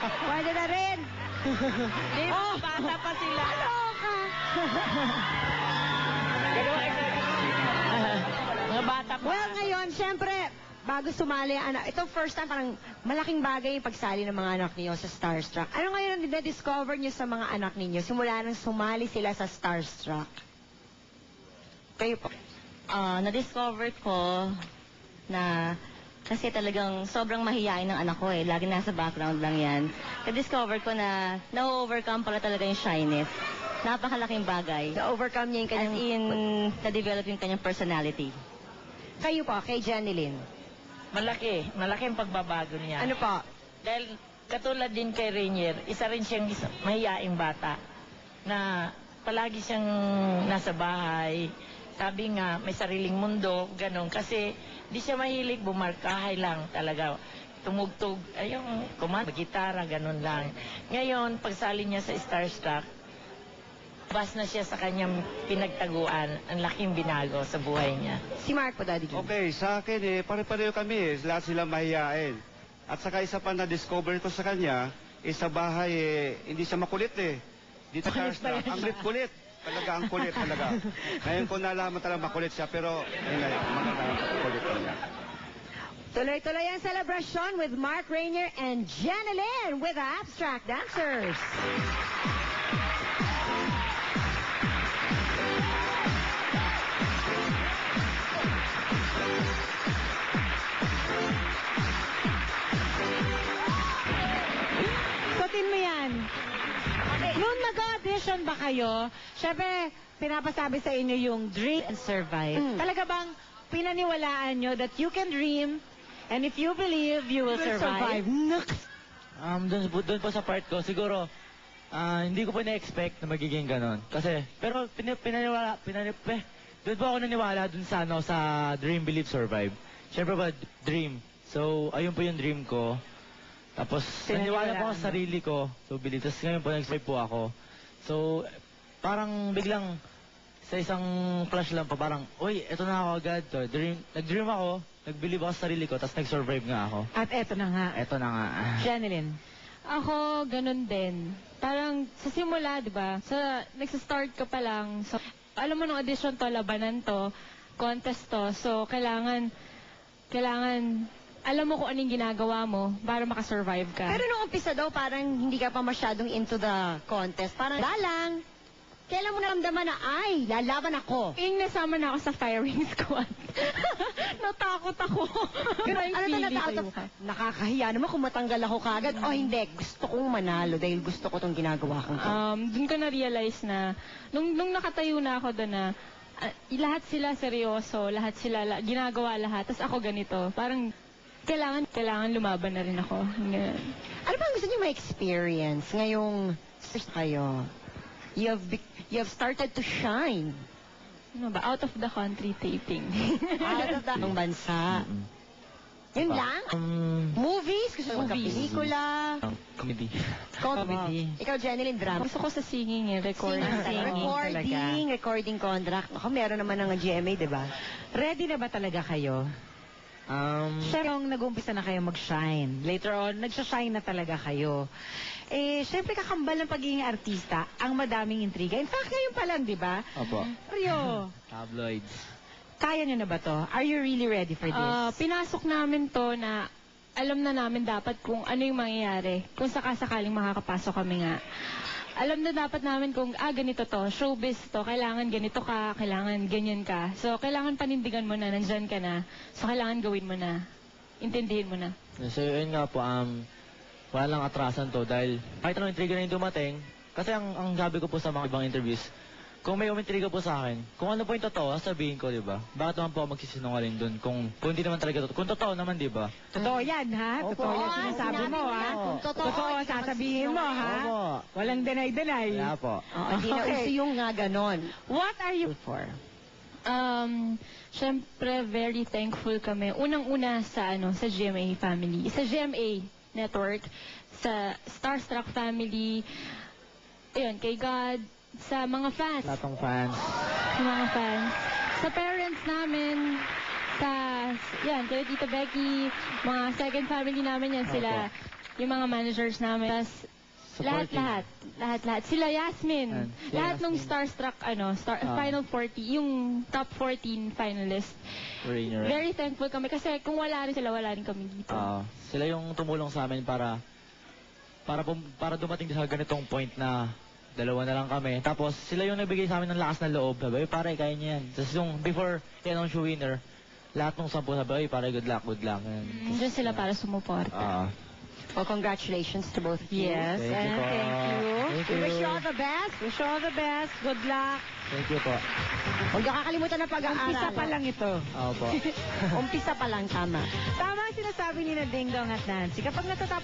Pwede na rin. Hindi, bata pa sila. Kaloka. Mga bata pa. Well, ngayon, syempre, bago sumali ang anak, ito first time, parang malaking bagay yung pagsali ng mga anak niyo sa Starstruck. Ano ngayon ang na-discover niyo sa mga anak ninyo simula nang sumali sila sa Starstruck? Kayo po. Na-discover ko na kasi talagang sobrang mahihain ng anak ko eh. Lagi nasa background lang yan. Na-discover ko na na-overcome pala talaga yung shyness. Napakalaking bagay. Na-overcome niya yung As kanyang... in, na-develop yung kanyang personality. Kayo po, kay Jeneline. Malaki ang pagbabago niya. Ano po? Dahil katulad din kay Rainier, isa rin siyang mahiyaing bata na palagi siyang nasa bahay. Sabi nga, may sariling mundo, ganun. Kasi di siya mahilig, bumarkahay lang talaga. Tumugtog, yung gitara, ganun lang. Ngayon, pagsali niya sa Starstruck, bas na siya sa kanyang pinagtaguan. Ang laking binago sa buhay niya. Si Mark po, Daddy Jun. Okay, sa akin pare-pareho kami. Lahat sila mahihain. At saka isa pa na-discover ko sa kanya, sa bahay, hindi siya makulit Dito Starstruck, ang kulit. Talaga ang kulit talaga. Ngayon ko nalaman talaga makulit siya, pero maganda kulit talaga. Tuloy-tuloy ang celebration with Mark Rainier and Jeneline with Abstract Dancers. Suotin mo yan. Nung nag-audition ba kayo, syempre, pinapasabi sa inyo yung dream and survive. Talaga bang pinaniwalaan nyo that you can dream and if you believe, you will survive? Doon po sa part ko, siguro, hindi ko po na-expect na magiging ganon. Kasi, pero doon po ako naniwala dun sa, sa dream, believe, survive. Siyempre ba, dream. So, ayun po yung dream ko. Tapos, naniwala po ako sa sarili ko. So, believe. Tapos ngayon po, nag-survive po ako. So, parang biglang, sa isang flash lang po, parang, uy, eto na ako agad. So, nag-dream ako, nag-believe ako sa sarili ko, tapos nag-survive nga ako. At eto na nga. Eto na nga. Jeneline. Ako, ganun din. Parang sa simula, di ba? Nagsa-start ka pa lang. So, alam mo nung audition to, labanan to, contest to. So, kailangan, alam mo kung anong ginagawa mo para makasurvive ka. Pero nung umpisa daw, parang hindi ka pa masyadong into the contest. Parang, dalang. Kailan mo naramdaman na, ay, lalaban ako? Yung nasama na ako sa firing squad. Natakot ako. Ano to natakot? Nakakahiya naman kung matanggal ako kagad. O hindi, gusto kong manalo dahil gusto ko tong ginagawa kong to. Doon ko na-realize na, nung nakatayo na ako doon na, lahat sila seryoso, lahat sila, ginagawa lahat, tapos ako ganito. Parang, kailangan lumaban na rin ako. Ganun. Ano bang gusto niyo ma-experience ngayong kayo? You have started to shine. Ano ba? Out of the country taping. Out of the bansa. Yun lang? Movies? Gusto mo magka-pelikula? Comedy. Comedy. Ikaw, Jeneline, drama. Gusto ko sa singing Recording contract. Ako, meron naman ng GMA, di ba? Ready na ba talaga kayo? Siyempre, yung nag-umpisa na kayo mag-shine. Later on, nag-shine na talaga kayo. Siyempre, kakambal ng pagiging artista, ang madaming intriga. In fact, ngayon pa lang, di ba? Opo. Rio, Tabloids. kaya nyo na ba to? Are you really ready for this? Pinasok namin to na alam na namin dapat kung ano yung mangyayari. Kung sakasakaling makakapasok kami nga. Alam na dapat namin kung, ganito to, showbiz to, kailangan ganito ka, kailangan ganyan ka. So, kailangan panindigan mo na, nandyan ka na. So, kailangan gawin mo na. Intindihin mo na. So, yun nga po, wala lang atrasan to dahil kahit anong intriga na yung dumating, kasi ang sabi ko po sa mga ibang interviews, kung may umintriga po sa akin, kung ano po yung totoo, sabihin ko, di ba? Bakit naman po ako magsisinungaling dun? Kung hindi naman talaga totoo. Kung totoo naman, di ba? Totoo yan, ha? Opo. Totoo yan sinasabi mo, ha? Kung totoo, sasabihin mo, ha? Opo. Walang deny-deny. Wala po. Hindi na uso yung nga ganon. What are you for? Siyempre, very thankful kami. Unang-una sa GMA family. Sa GMA network, sa Starstruck family, ayun, kay God, sa mga fans. Lahat ng fans. Sa mga fans. Sa parents namin, kay Tita Becky, mga second family namin yan, sila yung mga managers namin. Tas, Supporting. lahat. Sila Yasmin. Yan. Si Lahat nung Yasmin. starstruck, Final 40, yung top 14 finalist. Rainier. Very thankful kami kasi kung wala rin sila, wala rin kami dito. Sila yung tumulong sa amin para dumating sa ganitong point na dalawa na lang kami. Tapos sila yung nagbigay sa amin ng lakas ng loob. Sabi, pare, kaya niya yan. Tapos yung before i-announce yung winner, lahat ng 10 sabi, pare, good luck. Yan. Diyan sila para sumuporta. Well, congratulations to both of you. Yes, Thank you and po. thank you. Thank We wish you. you all the best. Wish you all the best. Good luck. Thank you po. Huwag niyo kakalimutan na pag-aaral. Umpisa pa lang ito. Opo. Umpisa pa lang, tama. Tama ang sinasabi ni na Ding Dong at Nancy. Kapag natatapos